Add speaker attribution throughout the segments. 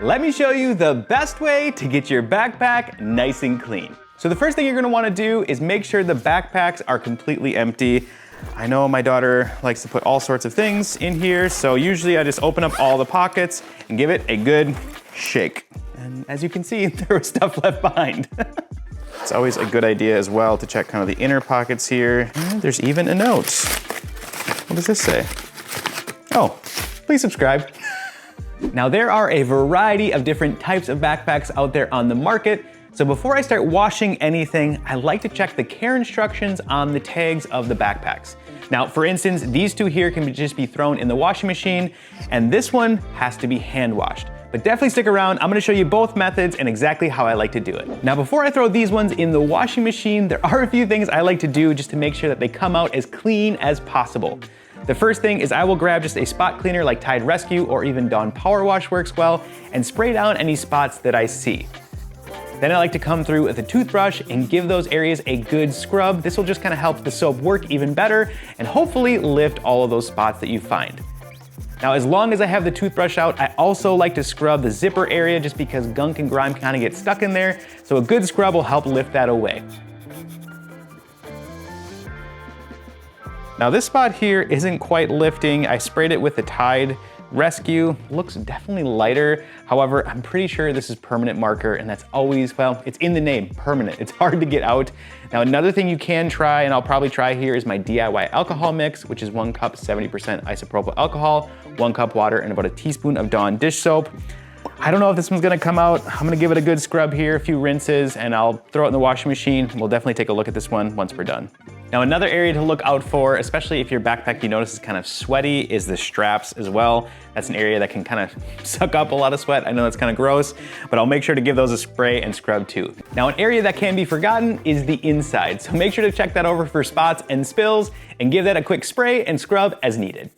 Speaker 1: Let me show you the best way to get your backpack nice and clean. So the first thing you're gonna wanna do is make sure the backpacks are completely empty. I know my daughter likes to put all sorts of things in here, so usually I just open up all the pockets and give it a good shake. And as you can see, there was stuff left behind. It's always a good idea as well to check kind of the inner pockets here. And there's even a note. What does this say? Oh, please subscribe. Now there are a variety of different types of backpacks out there on the market. So before I start washing anything, I like to check the care instructions on the tags of the backpacks. Now, for instance, these two here can just be thrown in the washing machine, and this one has to be hand washed. But definitely stick around, I'm gonna show you both methods and exactly how I like to do it. Now, before I throw these ones in the washing machine, there are a few things I like to do just to make sure that they come out as clean as possible. The first thing is I will grab just a spot cleaner like Tide Rescue or even Dawn Power Wash works well and spray down any spots that I see. Then I like to come through with a toothbrush and give those areas a good scrub. This will just kind of help the soap work even better and hopefully lift all of those spots that you find. Now, as long as I have the toothbrush out, I also like to scrub the zipper area just because gunk and grime kind of get stuck in there. So a good scrub will help lift that away. Now this spot here isn't quite lifting. I sprayed it with the Tide Rescue. Looks definitely lighter. However, I'm pretty sure this is permanent marker and that's always, well, it's in the name, permanent. It's hard to get out. Now another thing you can try, and I'll probably try here, is my DIY alcohol mix, which is 1 cup 70% isopropyl alcohol, 1 cup water, and about a teaspoon of Dawn dish soap. I don't know if this one's gonna come out. I'm gonna give it a good scrub here, a few rinses, and I'll throw it in the washing machine. We'll definitely take a look at this one once we're done. Now another area to look out for, especially if your backpack you notice is kind of sweaty, is the straps as well. That's an area that can kind of suck up a lot of sweat. I know that's kind of gross, but I'll make sure to give those a spray and scrub too. Now an area that can be forgotten is the inside. So make sure to check that over for spots and spills and give that a quick spray and scrub as needed.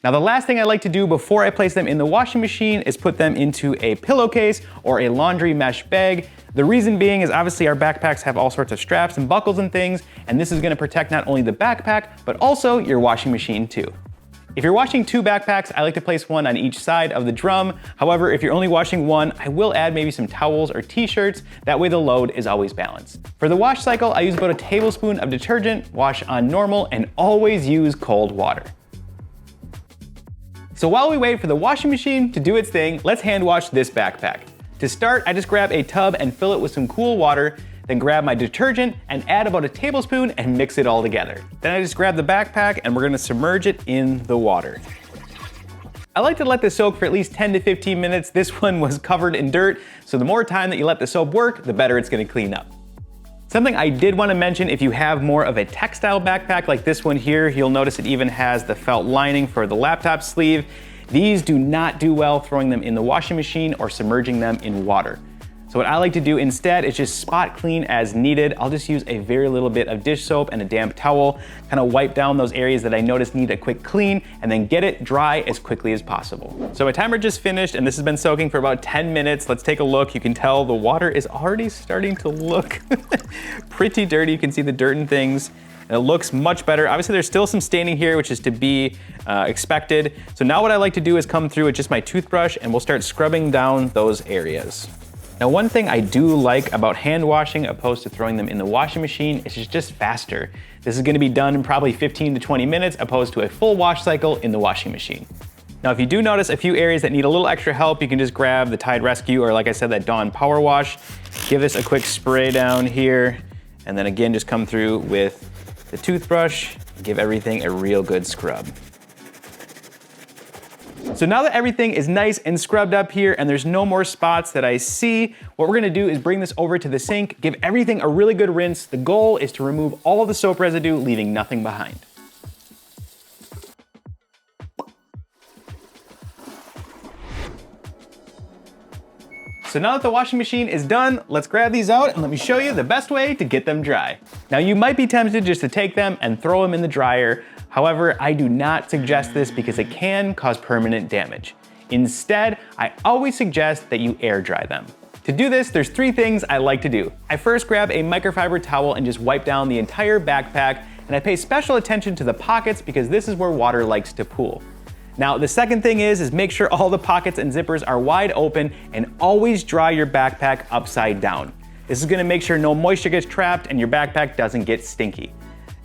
Speaker 1: Now the last thing I like to do before I place them in the washing machine is put them into a pillowcase or a laundry mesh bag. The reason being is obviously our backpacks have all sorts of straps and buckles and things, and this is gonna protect not only the backpack, but also your washing machine too. If you're washing 2 backpacks, I like to place one on each side of the drum. However, if you're only washing one, I will add maybe some towels or t-shirts. That way the load is always balanced. For the wash cycle, I use about a tablespoon of detergent, wash on normal, and always use cold water. So while we wait for the washing machine to do its thing, let's hand wash this backpack. To start, I just grab a tub and fill it with some cool water, then grab my detergent and add about a tablespoon and mix it all together. Then I just grab the backpack and we're gonna submerge it in the water. I like to let this soak for at least 10 to 15 minutes. This one was covered in dirt, so the more time that you let the soap work, the better it's gonna clean up. Something I did want to mention, if you have more of a textile backpack like this one here, you'll notice it even has the felt lining for the laptop sleeve. These do not do well throwing them in the washing machine or submerging them in water. So what I like to do instead is just spot clean as needed. I'll just use a very little bit of dish soap and a damp towel, kind of wipe down those areas that I notice need a quick clean, and then get it dry as quickly as possible. So my timer just finished and this has been soaking for about 10 minutes. Let's take a look. You can tell the water is already starting to look pretty dirty. You can see the dirt and things. And it looks much better. Obviously there's still some staining here, which is to be expected. So now what I like to do is come through with just my toothbrush and we'll start scrubbing down those areas. Now one thing I do like about hand washing opposed to throwing them in the washing machine is it's just faster. This is gonna be done in probably 15 to 20 minutes opposed to a full wash cycle in the washing machine. Now if you do notice a few areas that need a little extra help, you can just grab the Tide Rescue or like I said, that Dawn Power Wash. Give this a quick spray down here and then again just come through with the toothbrush, give everything a real good scrub. So now that everything is nice and scrubbed up here and there's no more spots that I see, what we're gonna do is bring this over to the sink, give everything a really good rinse. The goal is to remove all the soap residue, leaving nothing behind. So now that the washing machine is done, let's grab these out and let me show you the best way to get them dry. Now you might be tempted just to take them and throw them in the dryer. However, I do not suggest this because it can cause permanent damage. Instead, I always suggest that you air dry them. To do this, there's 3 things I like to do. I first grab a microfiber towel and just wipe down the entire backpack, and I pay special attention to the pockets because this is where water likes to pool. Now, the second thing is make sure all the pockets and zippers are wide open and always dry your backpack upside down. This is gonna make sure no moisture gets trapped and your backpack doesn't get stinky.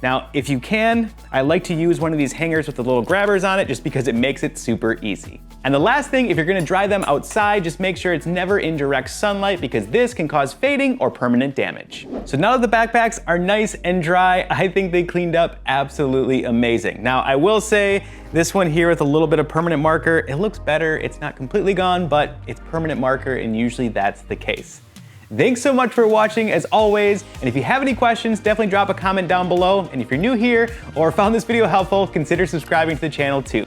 Speaker 1: Now, if you can, I like to use one of these hangers with the little grabbers on it just because it makes it super easy. And the last thing, if you're gonna dry them outside, just make sure it's never in direct sunlight because this can cause fading or permanent damage. So now that the backpacks are nice and dry, I think they cleaned up absolutely amazing. Now, I will say this one here with a little bit of permanent marker, it looks better. It's not completely gone, but it's permanent marker and usually that's the case. Thanks so much for watching as always, and if you have any questions, definitely drop a comment down below, and if you're new here or found this video helpful, consider subscribing to the channel too.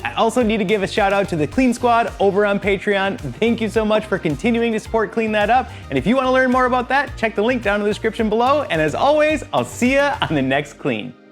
Speaker 1: I also need to give a shout out to the Clean Squad over on Patreon. Thank you so much for continuing to support Clean That Up, and if you want to learn more about that, check the link down in the description below, and as always, I'll see ya on the next clean.